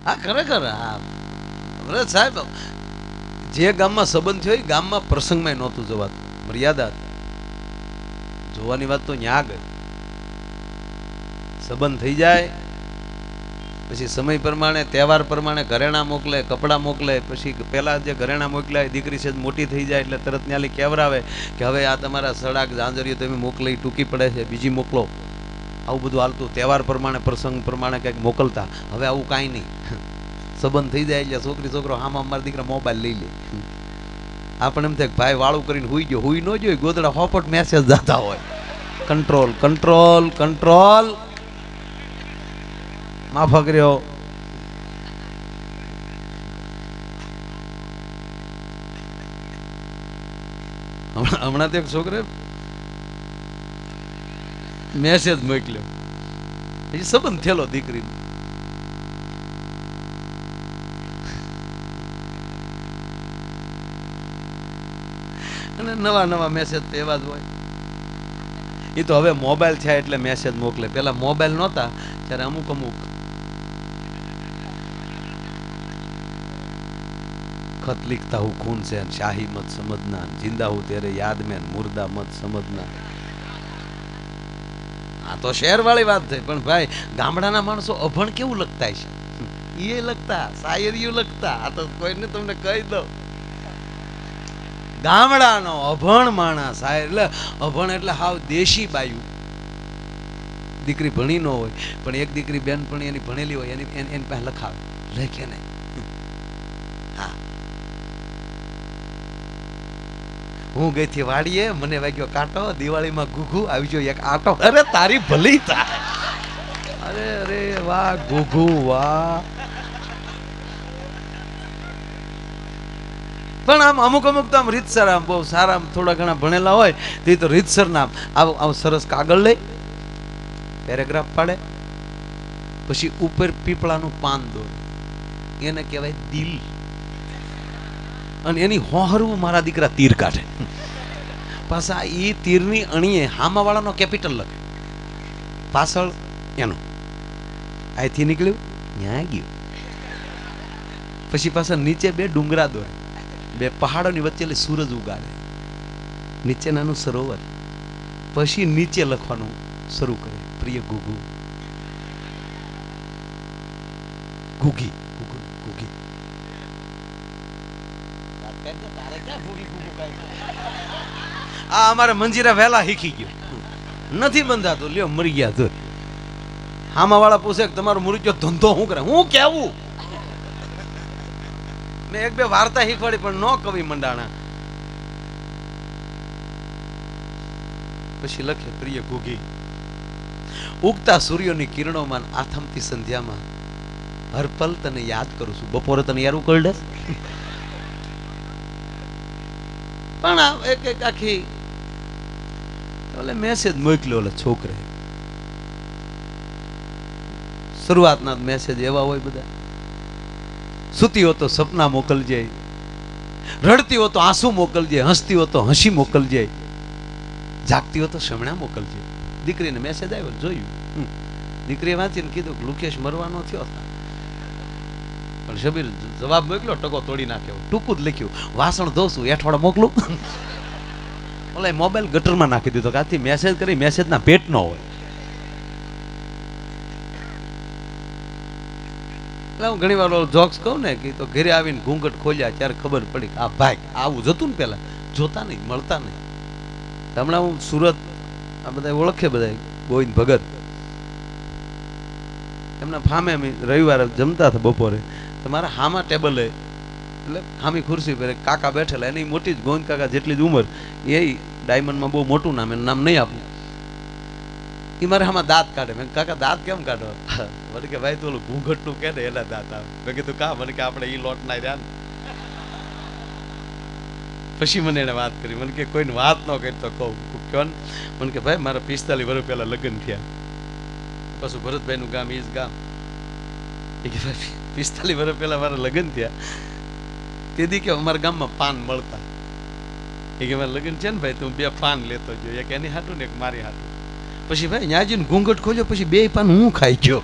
હા ખરેખર હા વ્રત સાહેબ, જે ગામમાં સંબંધ થયો એ ગામમાં પ્રસંગમાં નહોતું જવાતું, મર્યાદા જોવાની વાત તો ન્યા ગઈ. સંબંધ થઈ જાય પછી સમય પ્રમાણે તહેવાર પ્રમાણે ઘરેણા મોકલે, કપડાં મોકલે. પછી પેલા જે ઘરેણા મોકલ્યા દીકરી છે મોટી થઈ જાય એટલે તરત ન્યાલી કેવરાવે કે હવે આ તમારા સડાક ઝાંઝરીઓ તમે મોકલી ટૂંકી પડે છે, બીજી મોકલો. આવું બધું હાલતું, તહેવાર પ્રમાણે પ્રસંગ પ્રમાણે કંઈક મોકલતા. હવે આવું કાંઈ નહીં. સંબંધ થઈ જાય એટલે છોકરી છોકરો આમાં મારા દીકરા મોબાઈલ લઈ લે. આપણે એમ થાય ભાઈ વાળું કરીને હુઈ ગયો, હુઈ ન જોઈ ગોદડા હોપટ મેસેજ જતા હોય. કંટ્રોલ કંટ્રોલ કંટ્રોલ, માફક રહ્યો. હમણાં તો એક છોકરે મેસેજ મોકલ્યો, પછી સંબંધ થયેલો દીકરીનો. અને નવા નવા મેસેજ તો એવા જ હોય. એ તો હવે મોબાઈલ થયા એટલે મેસેજ મોકલે. પેલા મોબાઈલ નહોતા ત્યારે અમુક અમુક खत लिखता हूँ खून से शाही मत समझना, जिंदा हूँ तेरे याद में मुर्दा मत समझना. આ તો શહેર વાળી વાત થઈ, પણ ભાઈ ગામડાના માણસો અભણ કેવું લખતા છે એ લખતા, શાયરીઓ લખતા. આ તો કોઈને તમને કહી દઉં, ગામડાનો અભણ માણસ એટલે અભણ એટલે હાવ દેશી બાયું. દીકરી ભણી ન હોય પણ એક દીકરી બેનપણી એની ભણેલી હોય એની પાસે લખાવે, લખે નહીં. હા, હું ગઈ થી વાડીએ, મને વાગ્યો કાંટો, દિવાળીમાં ઘૂઘુ આવી જો એક આટો. અરે તારી ભલી થાય. અરે અરે વાહ ઘૂઘુ વાહ. પણ આમ અમુક અમુક તો આમ રીતસર, આમ બહુ સારા થોડા ઘણા ભણેલા હોય તો રીતસર નામ આવું સરસ કાગળ લઈ પેરેગ્રાફ પાડે, પછી ઉપર પીપળાનું પાન દોરે, એને કહેવાય દિલ. અને એની હોહરવું મારા દીકરા તીર કાઢે. પાછા એ તીરની અણીએ હામા વાળાનો કેપિટલ લખે, પાછળ એનો અહીંથી નીકળ્યું ન્યા ગયું. પછી પાછા નીચે બે ડુંગરા દોરે, બે પહાડોની વચ્ચે સૂરજ ઉગાડે, નીચે નાનું સરોવર. પછી નીચે લખવાનું શરૂ કરે, પ્રિય ગુગુ, ગુગી ગુગુ ગુગી. આ અમારે મંજીરા વહેલા શીખી ગયો, નથી બંધાતો, લ્યો મરી ગયા તો. હામા વાળા પૂછે કે તમારો મૃત્યુ ધંધો શું કરે, હું કેવું. મેં એક બે વાર્તા શીખવાડી પણ ન કવિ મંડાણા. પછી લખે, પ્રિય ઘૂઘી, ઉગતા સૂર્યોની કિરણોમાં આથમતી સંધ્યામાં હર પલ તને યાદ કરું છું. બપોરે તને યાર ઉકળડે પણ એક એક આખી મેસેજ મોકલ્યો ઓલા છોકરે. શરૂઆતના મેસેજ એવા હોય બધા. સૂતી હો તો સપના મોકલજે, રડતી હો તો આંસુ મોકલજે, હસતી હો તો હસી મોકલજે, જાગતી હો તો શમણા મોકલજે. દીકરીને મેસેજ આવ્યો, જોયું. દીકરીએ વાંચીને કીધું કે લુકેશ મરવાનો થયો, પણ શબીર જવાબ મોકલ્યો ટકો તોડી નાખ્યો. ટૂંકું જ લખ્યું, વાસણ ધોશું એઠવાડ મોકલું. ઓલા મોબાઈલ ગટરમાં નાખી દીધો કે આથી મેસેજ કરી મેસેજના પેટ ન હોય. એટલે હું ઘણી વાર જોક્સ કહું ને કે તો ઘરે આવીને ઘૂંઘટ ખોલ્યા ત્યારે ખબર પડી કે આ ભાઈ આવું જતું ને, પેલા જોતા નહીં, મળતા નહીં. હમણાં હું સુરત, આ બધા ઓળખે, બધા ગોવિંદ ભગત, એમના ફામે અમે રવિવારે જમતા હતા બપોરે. તો મારા હામા ટેબલે એટલે હામી ખુરશી પર કાકા બેઠેલા, એની મોટી જ ગોવિંદ કાકા જેટલી જ ઉંમર, એ ડાયમંડમાં બહુ મોટું નામ, એનું નામ નહીં આપું. એ મારે આમાં દાંત કાઢે. મેં કાકા દાંત કેમ કાઢો? મને કે ભાઈ તું ઓલું ઘૂંઘટનું કે ને એના દાંત આવે. મેં કીધું કા? મને કે આપણે એ લોટ ના રહ્યા ને. પછી મને એને વાત કરી, મને કે કોઈને વાત ન કરી તો કહું. કહો ને. મને કે ભાઈ મારા 45 વર્ષ પહેલા લગ્ન થયા. પાછું ભરતભાઈનું ગામ એ જ ગામ. એ કે ભાઈ 45 વર્ષ પહેલા મારા લગ્ન થયા, તેથી કે અમારા ગામમાં પાન મળતા. એ કે મારા લગ્ન છે ને ભાઈ, તું 2 પાન લેતો જો, એક એની હાટું ને એક મારી હાટું. પછી ભાઈ ન્યાજીને ઘૂંઘટ ખોલ્યો, પછી 2 પાન હું ખાઈ ગયો.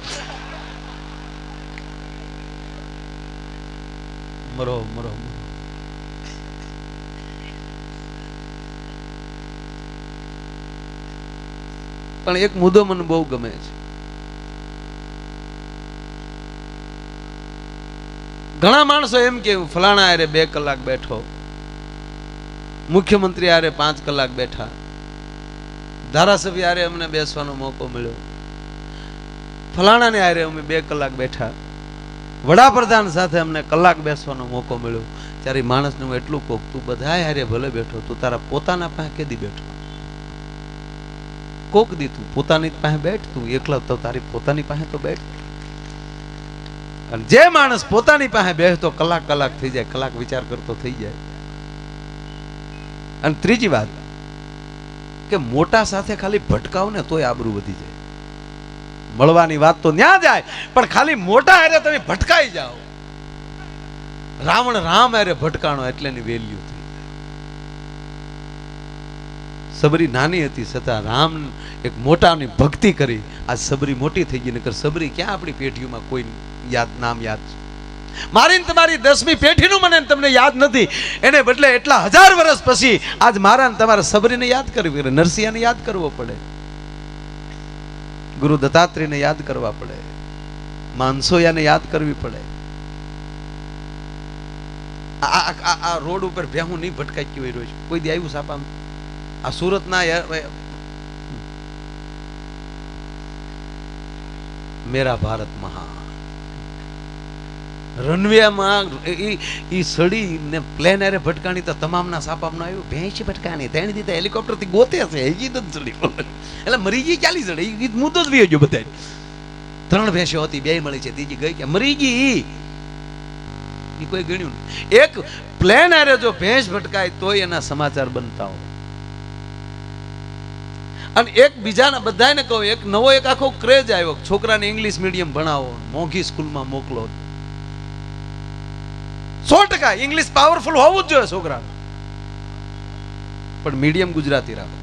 મરો મરો. પણ એક મુદ્દો મને બહુ ગમે છે. ઘણા માણસો એમ કે ફલાણા હારે 2 કલાક બેઠો, મુખ્યમંત્રી હારે 5 કલાક બેઠા, ધારાસભ્ય હારે અમને બેસવાનો મોકો મળ્યો, ફલાણા ને હારે અમે 2 કલાક બેઠા, વડાપ્રધાન સાથે અમને કલાક બેસવાનો મોકો મળ્યો. ત્યારે માણસને હું એટલું કહું, તું બધા હારે ભલે બેઠો, તું તારા પોતાના પાસે કેદી બેઠો? કોક દી તું પોતાની પાસે બેઠ, તું એકલા તો તારી પોતાની પાસે તો બેઠ. અને જે માણસ પોતાની પાસે બેસતો કલાક થઈ જાય, કલાક વિચાર કરતો થઈ જાય. અને ત્રીજી વાત કે મોટા સાથે ખાલી ભટકાવ ને તોય આબરૂ વધી જાય. મળવાની વાત તો ન્યા જાય, પણ ખાલી મોટા હારે તમે ભટકાઈ જાઓ. રાવણ રામ હારે ભટકાણો એટલે એની વેલ્યુ થઈ જાય. સબરી નાની હતી છતાં રામ એક મોટાની ભક્તિ કરી, આજ સબરી મોટી થઈ ગઈ. નકર સબરી ક્યાં આપણી પેઢીઓમાં કોઈ નામ યાદ છે? મારી તમારી 10મી પેઢીનું મને તમને યાદ નથી, એને બદલે એટલા 1000 વર્ષ પછી આજ મારા તમારે સબરીને યાદ કરવી પડે, નરસિંહને યાદ કરવો પડે, ગુરુ દત્તાત્રેયને યાદ કરવા પડે, માનસોયાને યાદ કરવી પડે. આ રોડ ઉપર ભેહું નહીં ભટકાઈ ગયું રોજ કોઈ દી આવ્યું સાપામ? આ સુરતના મેરા ભારત મહાન રનવેમાં ઈ સડી ને પ્લેન આરે ભટકાણી તો તમામના સાપામાં આવ્યું, ભેંસી ભટકાણી, તેણી દીધા હેલિકોપ્ટર થી ગોતે છે, હજી તો સડી એટલે મરી ગઈ ચાલી સડે. ઈ મુદ્દો જ વિયો બધા. 3 ભેંસો હતી, 2 મળી છે, ત્રીજી ગઈ કે મરી ગઈ. ઈ કોઈ ગણ્યું નહીં. એક પ્લેન આરે જો ભેંસ ભટકાય તોય એના સમાચાર બનતા હોય. અને એક બીજાના બધાને કહો, એક નવો એક આખો ક્રેઝ આવ્યો, છોકરાને ઇંગ્લિશ મીડિયમ ભણાવો, મોંઘી સ્કૂલમાં મોકલો. 100% ઇંગ્લિશ પાવરફુલ હોવું જ જોઈએ છોકરા, પણ મીડિયમ ગુજરાતી રાખો.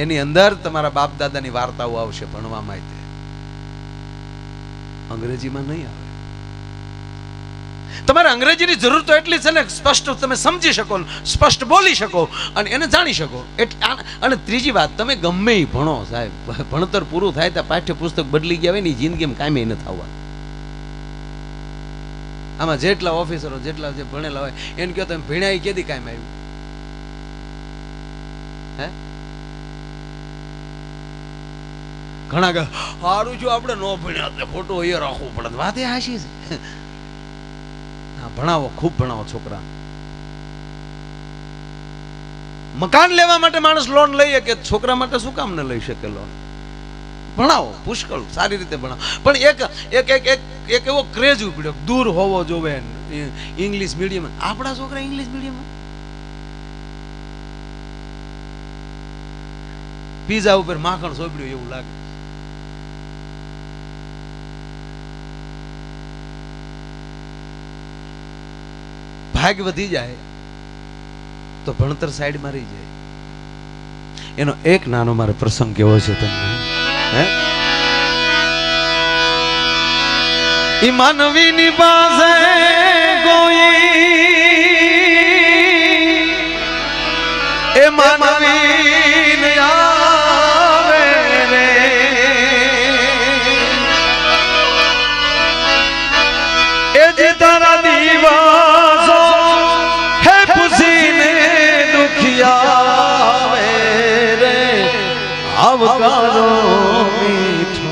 એની અંદર તમારા બાપ દાદાની વાર્તાઓ આવશે ભણવામાં, અંગ્રેજીમાં નહીં આવે. તમારે અંગ્રેજીની જરૂર તો એટલી છે ને, સ્પષ્ટ તમે સમજી શકો, સ્પષ્ટ બોલી શકો અને એને જાણી શકો. અને ત્રીજી વાત, તમે ગમે એ ભણો સાહેબ, ભણતર પૂરું થાય તો પાઠ્યપુસ્તક બદલી ગયા હોય ને જિંદગીમાં કાંઈ નથી આવવા. આમાં જેટલા ઓફિસરો જેટલા જે ભણેલા હોય એને કહો તમે ભણ્યા કેદી કાંઈ આવ્યું? હે ઘણા કે સારું જો આપણે ન ભણ્યા ખોટો એ રાખવું પડે. વાત એ હાશી છે. ભણાવો, ખૂબ ભણાવો છોકરા. મકાન લેવા માટે માણસ લોન લઈએ કે છોકરા માટે શું કામ ન લઈ શકે લોન? ભણાવો, પુષ્કળ સારી રીતે ભણાવો. પણ એક એવો ક્રેઝ ઉપડ્યો, દૂર હોવો જોવે ઇંગ્લિશ મીડિયમ. આપણા છોકરા ઇંગ્લિશ મીડિયમ પીઝા ઉપર માખણ સોંપડ્યું એવું લાગે. ભાગ વધી જાય તો ભણતર સાઈડમાં રહી જાય. એનો એક નાનો મારે પ્રસંગ કેવો છે તમને. ઈ માનવીની પાસે કોઈ એ માનવી આવે રે, એ જે તારા દીવાસો હે પૂછીને દુખિયા રે આવકારો મીઠો